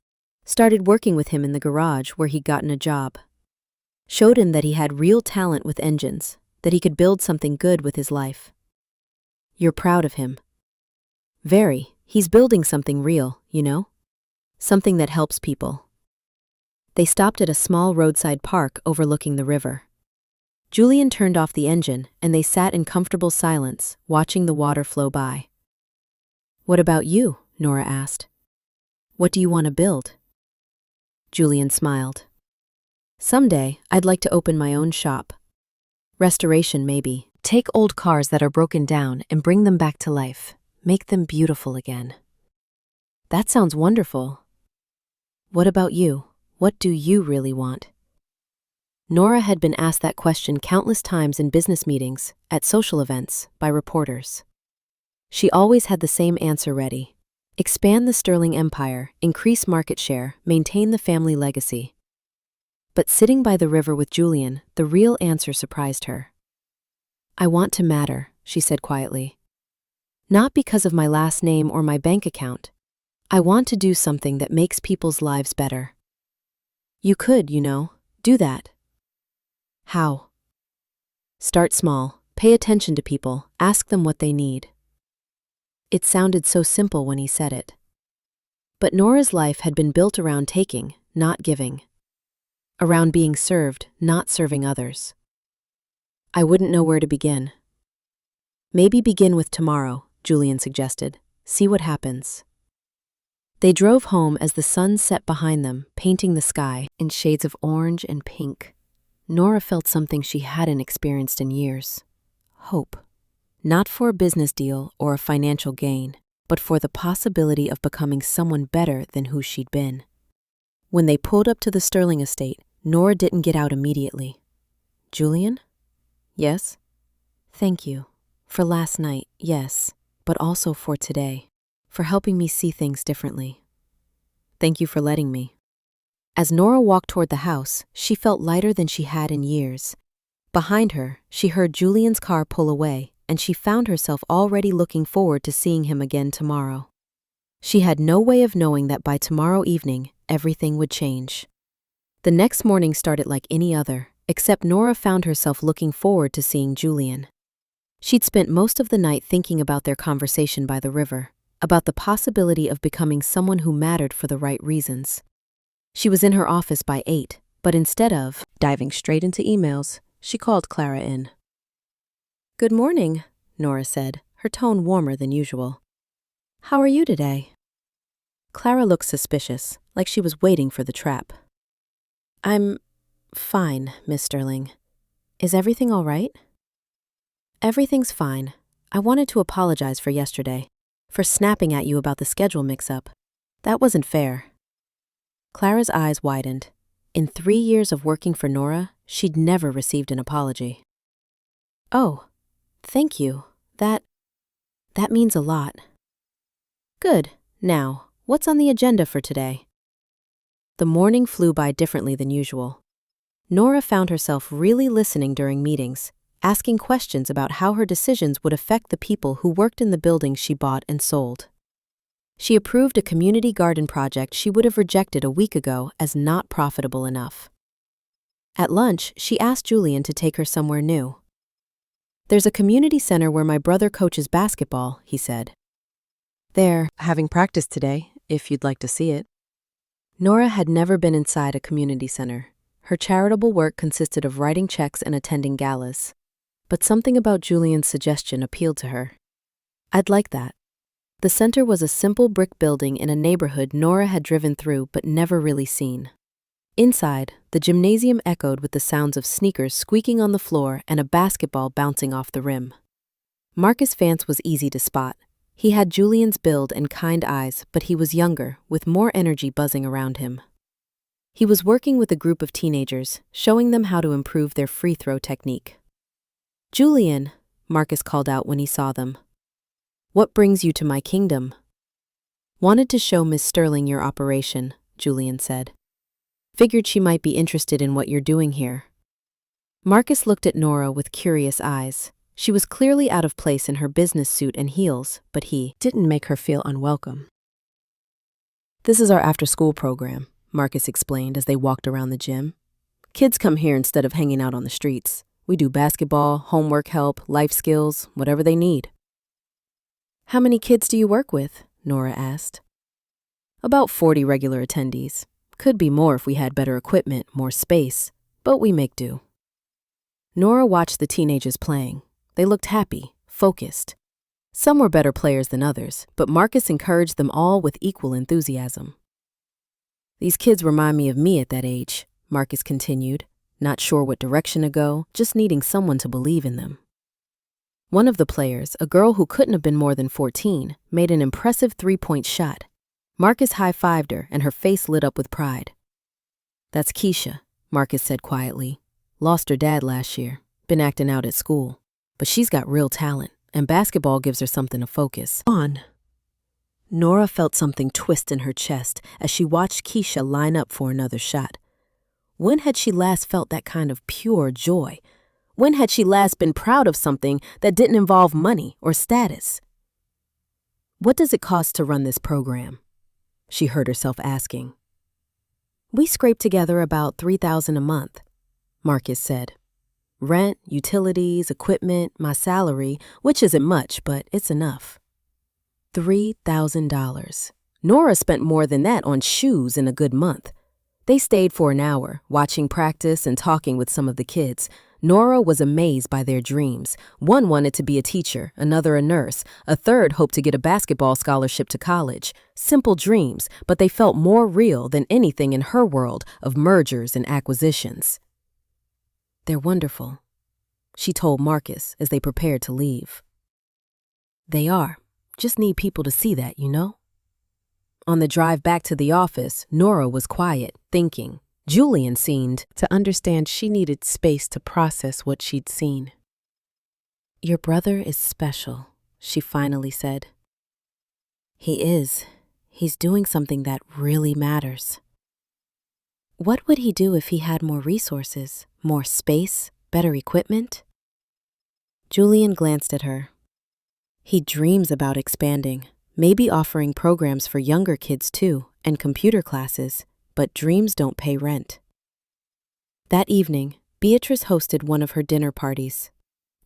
Started working with him in the garage where he'd gotten a job. Showed him that he had real talent with engines, that he could build something good with his life." "You're proud of him." "Very. He's building something real, you know? Something that helps people." They stopped at a small roadside park overlooking the river. Julian turned off the engine, and they sat in comfortable silence, watching the water flow by. "What about you?" Nora asked. "What do you want to build?" Julian smiled. "Someday, I'd like to open my own shop. Restoration, maybe. Take old cars that are broken down and bring them back to life. Make them beautiful again." "That sounds wonderful. What about you? What do you really want?" Nora had been asked that question countless times in business meetings, at social events, by reporters. She always had the same answer ready. Expand the Sterling Empire, increase market share, maintain the family legacy. But sitting by the river with Julian, the real answer surprised her. "I want to matter," she said quietly. "Not because of my last name or my bank account. I want to do something that makes people's lives better." "You could, do that." "How?" "Start small, pay attention to people, ask them what they need." It sounded so simple when he said it. But Nora's life had been built around taking, not giving. Around being served, not serving others. "I wouldn't know where to begin." "Maybe begin with tomorrow," Julian suggested. "See what happens." They drove home as the sun set behind them, painting the sky in shades of orange and pink. Nora felt something she hadn't experienced in years. Hope. Not for a business deal or a financial gain, but for the possibility of becoming someone better than who she'd been. When they pulled up to the Sterling estate, Nora didn't get out immediately. "Julian?" "Yes?" "Thank you. For last night, yes, but also for today. For helping me see things differently." "Thank you for letting me." As Nora walked toward the house, she felt lighter than she had in years. Behind her, she heard Julian's car pull away, and she found herself already looking forward to seeing him again tomorrow. She had no way of knowing that by tomorrow evening, everything would change. The next morning started like any other, except Nora found herself looking forward to seeing Julian. She'd spent most of the night thinking about their conversation by the river, about the possibility of becoming someone who mattered for the right reasons. She was in her office by 8, but instead of diving straight into emails, she called Clara in. "Good morning," Nora said, her tone warmer than usual. "How are you today?" Clara looked suspicious, like she was waiting for the trap. "I'm fine, Miss Sterling. Is everything all right?" "Everything's fine. I wanted to apologize for yesterday, for snapping at you about the schedule mix-up. That wasn't fair." Clara's eyes widened. In 3 years of working for Nora, she'd never received an apology. "Oh, thank you. That means a lot." "Good. Now, what's on the agenda for today?" The morning flew by differently than usual. Nora found herself really listening during meetings, asking questions about how her decisions would affect the people who worked in the buildings she bought and sold. She approved a community garden project she would have rejected a week ago as not profitable enough. At lunch, she asked Julian to take her somewhere new. "There's a community center where my brother coaches basketball," he said. "They're having practice today, if you'd like to see it." Nora had never been inside a community center. Her charitable work consisted of writing checks and attending galas. But something about Julian's suggestion appealed to her. "I'd like that." The center was a simple brick building in a neighborhood Nora had driven through but never really seen. Inside, the gymnasium echoed with the sounds of sneakers squeaking on the floor and a basketball bouncing off the rim. Marcus Vance was easy to spot. He had Julian's build and kind eyes, but he was younger, with more energy buzzing around him. He was working with a group of teenagers, showing them how to improve their free throw technique. "Julian," Marcus called out when he saw them. "What brings you to my kingdom?" "Wanted to show Miss Sterling your operation," Julian said. "Figured she might be interested in what you're doing here." Marcus looked at Nora with curious eyes. She was clearly out of place in her business suit and heels, but he didn't make her feel unwelcome. "This is our after-school program," Marcus explained as they walked around the gym. "Kids come here instead of hanging out on the streets. We do basketball, homework help, life skills, whatever they need." "How many kids do you work with?" Nora asked. "About 40 regular attendees. Could be more if we had better equipment, more space, but we make do." Nora watched the teenagers playing. They looked happy, focused. Some were better players than others, but Marcus encouraged them all with equal enthusiasm. "These kids remind me of me at that age," Marcus continued, not sure what direction to go, just needing someone to believe in them. One of the players, a girl who couldn't have been more than 14, made an impressive 3-point shot. Marcus high-fived her, and her face lit up with pride. "That's Keisha," Marcus said quietly. "Lost her dad last year, been acting out at school. But she's got real talent, and basketball gives her something to focus on." Nora felt something twist in her chest as she watched Keisha line up for another shot. When had she last felt that kind of pure joy? When had she last been proud of something that didn't involve money or status? "What does it cost to run this program?" she heard herself asking. "We scrape together about $3,000 a month," Marcus said. "Rent, utilities, equipment, my salary, which isn't much, but it's enough." $3,000. Nora spent more than that on shoes in a good month. They stayed for an hour, watching practice and talking with some of the kids. Nora was amazed by their dreams. One wanted to be a teacher, another a nurse, a third hoped to get a basketball scholarship to college. Simple dreams, but they felt more real than anything in her world of mergers and acquisitions. "They're wonderful," she told Marcus as they prepared to leave. "They are. Just need people to see that, you know?" On the drive back to the office, Nora was quiet, thinking. Julian seemed to understand she needed space to process what she'd seen. "Your brother is special," she finally said. "He is. He's doing something that really matters." What would he do if he had more resources, more space, better equipment? Julian glanced at her. He dreams about expanding, maybe offering programs for younger kids too, and computer classes, but dreams don't pay rent. That evening, Beatrice hosted one of her dinner parties.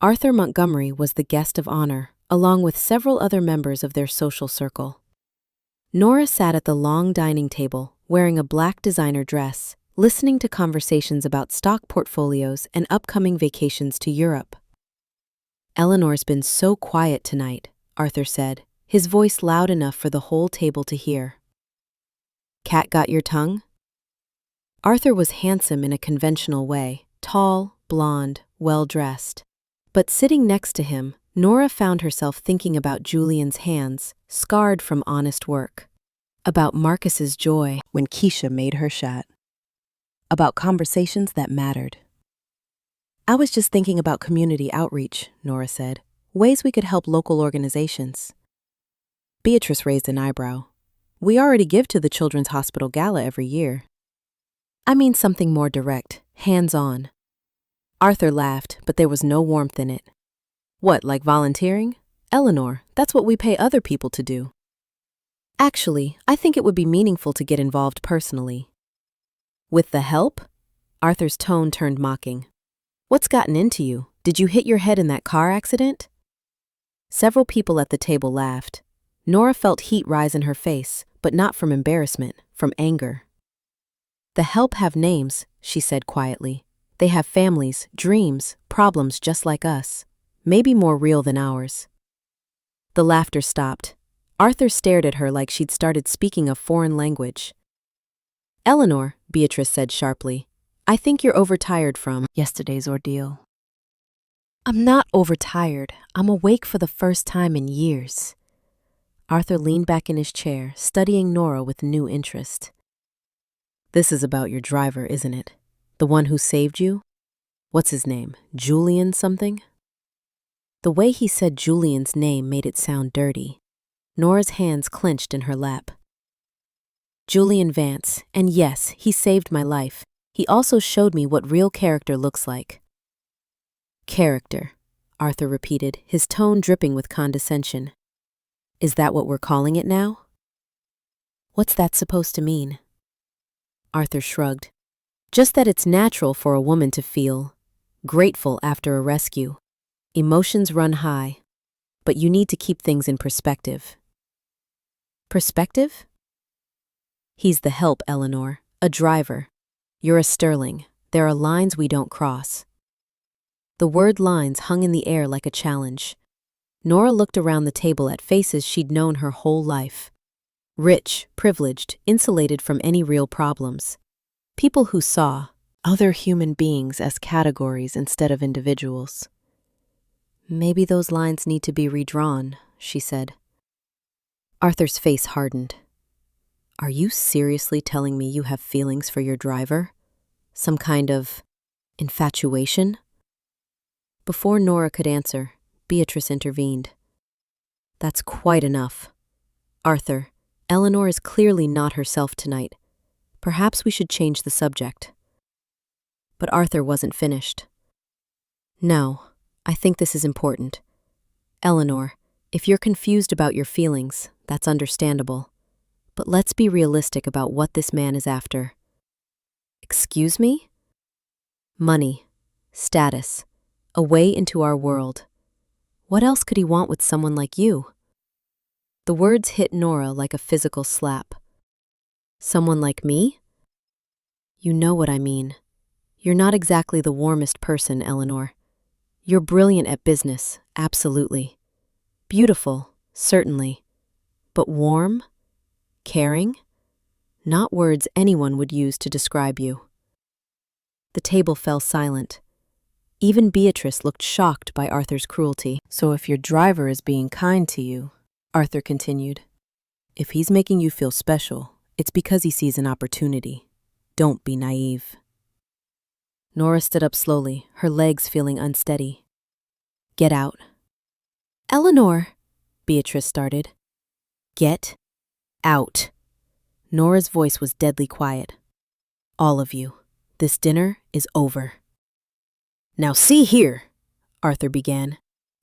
Arthur Montgomery was the guest of honor, along with several other members of their social circle. Nora sat at the long dining table, wearing a black designer dress, listening to conversations about stock portfolios and upcoming vacations to Europe. "Eleanor's been so quiet tonight," Arthur said, his voice loud enough for the whole table to hear. Cat got your tongue? Arthur was handsome in a conventional way, tall, blonde, well-dressed. But sitting next to him, Nora found herself thinking about Julian's hands, scarred from honest work. About Marcus's joy when Keisha made her shot. About conversations that mattered. I was just thinking about community outreach, Nora said. Ways we could help local organizations. Beatrice raised an eyebrow. We already give to the Children's Hospital Gala every year. I mean something more direct, hands-on. Arthur laughed, but there was no warmth in it. What, like volunteering? Eleanor, that's what we pay other people to do. Actually, I think it would be meaningful to get involved personally. With the help? Arthur's tone turned mocking. What's gotten into you? Did you hit your head in that car accident? Several people at the table laughed. Nora felt heat rise in her face, but not from embarrassment, from anger. The help have names, she said quietly. They have families, dreams, problems just like us. Maybe more real than ours. The laughter stopped. Arthur stared at her like she'd started speaking a foreign language. Eleanor, Beatrice said sharply, I think you're overtired from yesterday's ordeal. I'm not overtired. I'm awake for the first time in years. Arthur leaned back in his chair, studying Nora with new interest. This is about your driver, isn't it? The one who saved you? What's his name? Julian something? The way he said Julian's name made it sound dirty. Nora's hands clenched in her lap. Julian Vance, and yes, he saved my life. He also showed me what real character looks like. Character, Arthur repeated, his tone dripping with condescension. Is that what we're calling it now? What's that supposed to mean? Arthur shrugged. Just that it's natural for a woman to feel grateful after a rescue. Emotions run high, but you need to keep things in perspective. Perspective? He's the help, Eleanor, a driver. You're a Sterling. There are lines we don't cross. The word lines hung in the air like a challenge. Nora looked around the table at faces she'd known her whole life. Rich, privileged, insulated from any real problems. People who saw other human beings as categories instead of individuals. Maybe those lines need to be redrawn, she said. Arthur's face hardened. Are you seriously telling me you have feelings for your driver? Some kind of infatuation? Before Nora could answer, Beatrice intervened. That's quite enough. Arthur, Eleanor is clearly not herself tonight. Perhaps we should change the subject. But Arthur wasn't finished. No, I think this is important. Eleanor, if you're confused about your feelings, that's understandable. But let's be realistic about what this man is after. Excuse me? Money, status, a way into our world. What else could he want with someone like you? The words hit Nora like a physical slap. Someone like me? You know what I mean. You're not exactly the warmest person, Eleanor. You're brilliant at business, absolutely. Beautiful, certainly. But warm? Caring? Not words anyone would use to describe you. The table fell silent. Even Beatrice looked shocked by Arthur's cruelty. So if your driver is being kind to you, Arthur continued, if he's making you feel special, it's because he sees an opportunity. Don't be naive. Nora stood up slowly, her legs feeling unsteady. Get out. Eleanor, Beatrice started. Get out. Nora's voice was deadly quiet. All of you, this dinner is over. Now see here, Arthur began.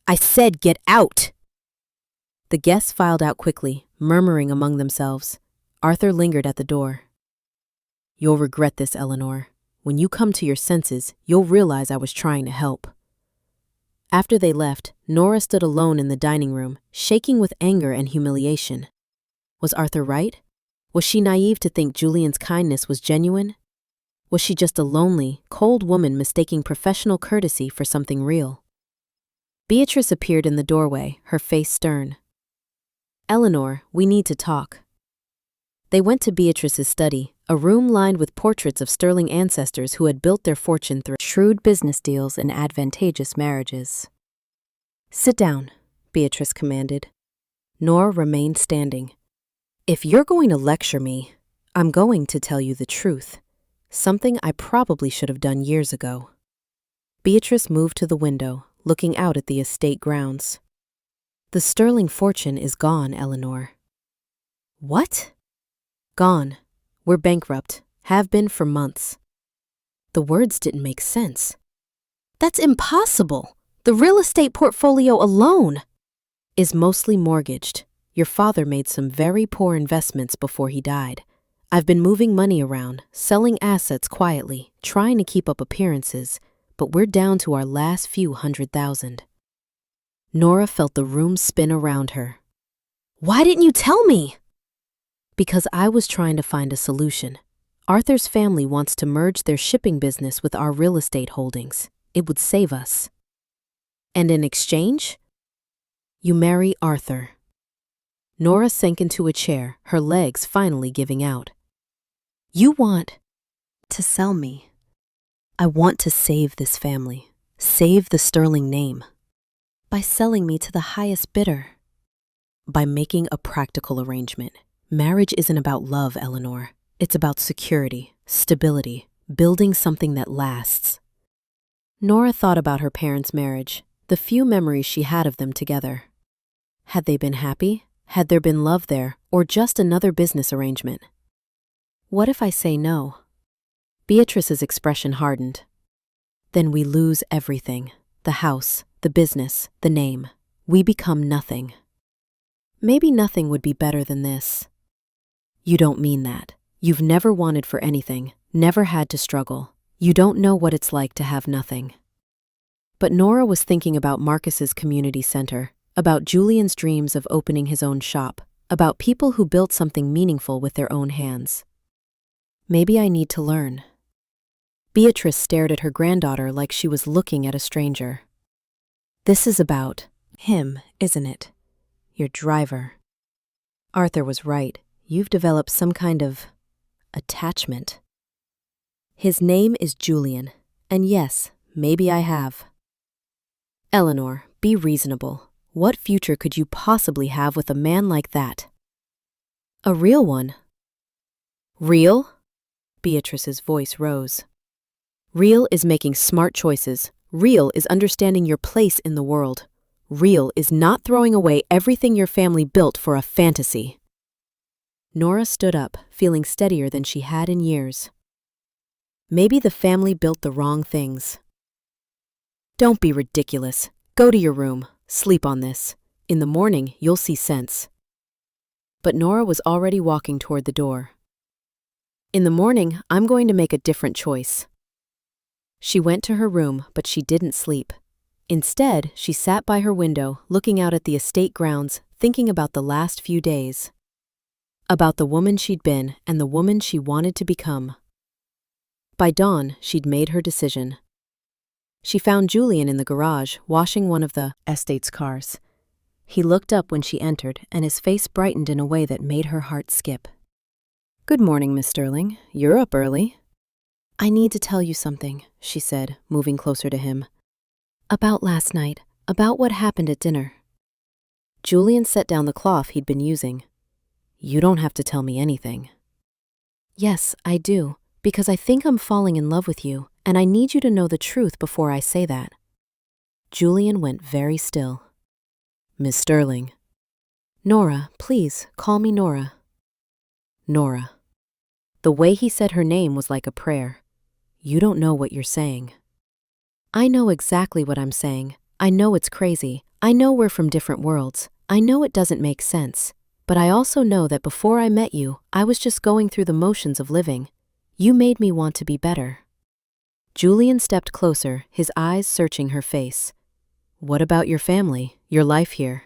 I said get out. The guests filed out quickly, murmuring among themselves. Arthur lingered at the door. You'll regret this, Eleanor. When you come to your senses, you'll realize I was trying to help. After they left, Nora stood alone in the dining room, shaking with anger and humiliation. Was Arthur right? Was she naive to think Julian's kindness was genuine? Was she just a lonely, cold woman mistaking professional courtesy for something real? Beatrice appeared in the doorway, her face stern. Eleanor, we need to talk. They went to Beatrice's study, a room lined with portraits of sterling ancestors who had built their fortune through Shrewd business deals and advantageous marriages. Sit down, Beatrice commanded. Nora remained standing. If you're going to lecture me, I'm going to tell you the truth, something I probably should have done years ago. Beatrice moved to the window, looking out at the estate grounds. The sterling fortune is gone, Eleanor. What? Gone. We're bankrupt, have been for months. The words didn't make sense. That's impossible. The real estate portfolio alone is mostly mortgaged. Your father made some very poor investments before he died. I've been moving money around, selling assets quietly, trying to keep up appearances, but we're down to our last few $100,000. Nora felt the room spin around her. Why didn't you tell me? Because I was trying to find a solution. Arthur's family wants to merge their shipping business with our real estate holdings. It would save us. And in exchange, you marry Arthur. Nora sank into a chair, her legs finally giving out. You want to sell me. I want to save this family, save the sterling name. By selling me to the highest bidder. By making a practical arrangement. Marriage isn't about love, Eleanor. It's about security, stability, building something that lasts. Nora thought about her parents' marriage, the few memories she had of them together. Had they been happy? Had there been love there, or just another business arrangement? What if I say no? Beatrice's expression hardened. Then we lose everything. The house, the business, the name. We become nothing. Maybe nothing would be better than this. You don't mean that. You've never wanted for anything, never had to struggle. You don't know what it's like to have nothing. But Nora was thinking about Marcus's community center, about Julian's dreams of opening his own shop, about people who built something meaningful with their own hands. Maybe I need to learn. Beatrice stared at her granddaughter like she was looking at a stranger. This is about him, isn't it? Your driver. Arthur was right. You've developed some kind of attachment. His name is Julian, and yes, maybe I have. Eleanor, be reasonable. What future could you possibly have with a man like that? A real one. Real? Beatrice's voice rose. Real is making smart choices. Real is understanding your place in the world. Real is not throwing away everything your family built for a fantasy. Nora stood up, feeling steadier than she had in years. Maybe the family built the wrong things. Don't be ridiculous. Go to your room. Sleep on this. In the morning, you'll see sense. But Nora was already walking toward the door. In the morning, I'm going to make a different choice. She went to her room, but she didn't sleep. Instead, she sat by her window, looking out at the estate grounds, thinking about the last few days. About the woman she'd been and the woman she wanted to become. By dawn, she'd made her decision. She found Julian in the garage, washing one of the estate's cars. He looked up when she entered, and his face brightened in a way that made her heart skip. Good morning, Miss Sterling. You're up early. I need to tell you something, she said, moving closer to him. About last night, about what happened at dinner. Julian set down the cloth he'd been using. You don't have to tell me anything. Yes, I do, because I think I'm falling in love with you, and I need you to know the truth before I say that. Julian went very still. Miss Sterling. Nora, please, call me Nora. Nora. The way he said her name was like a prayer. You don't know what you're saying. I know exactly what I'm saying. I know it's crazy. I know we're from different worlds. I know it doesn't make sense. But I also know that before I met you, I was just going through the motions of living. You made me want to be better. Julian stepped closer, his eyes searching her face. What about your family, your life here?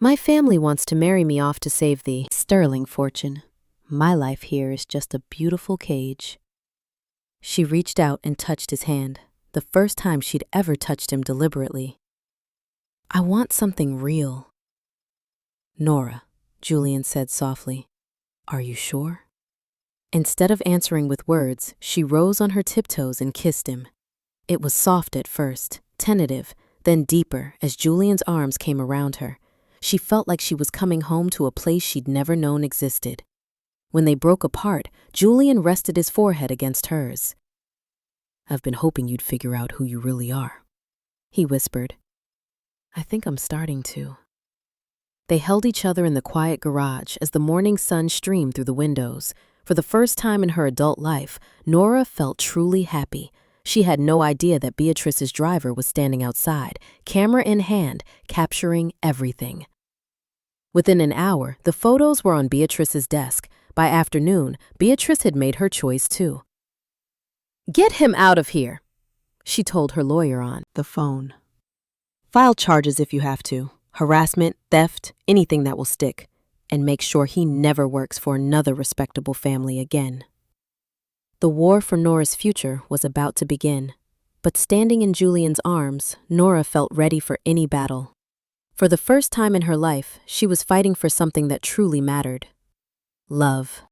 My family wants to marry me off to save the sterling fortune. My life here is just a beautiful cage. She reached out and touched his hand, the first time she'd ever touched him deliberately. I want something real. Nora, Julian said softly. Are you sure? Instead of answering with words, she rose on her tiptoes and kissed him. It was soft at first, tentative, then deeper as Julian's arms came around her. She felt like she was coming home to a place she'd never known existed. When they broke apart, Julian rested his forehead against hers. "I've been hoping you'd figure out who you really are," he whispered. "I think I'm starting to." They held each other in the quiet garage as the morning sun streamed through the windows. For the first time in her adult life, Nora felt truly happy. She had no idea that Beatrice's driver was standing outside, camera in hand, capturing everything. Within an hour, the photos were on Beatrice's desk. By afternoon, Beatrice had made her choice too. "Get him out of here," she told her lawyer on the phone. "File charges if you have to. Harassment, theft, anything that will stick. And make sure he never works for another respectable family again." The war for Nora's future was about to begin. But standing in Julian's arms, Nora felt ready for any battle. For the first time in her life, she was fighting for something that truly mattered. Love.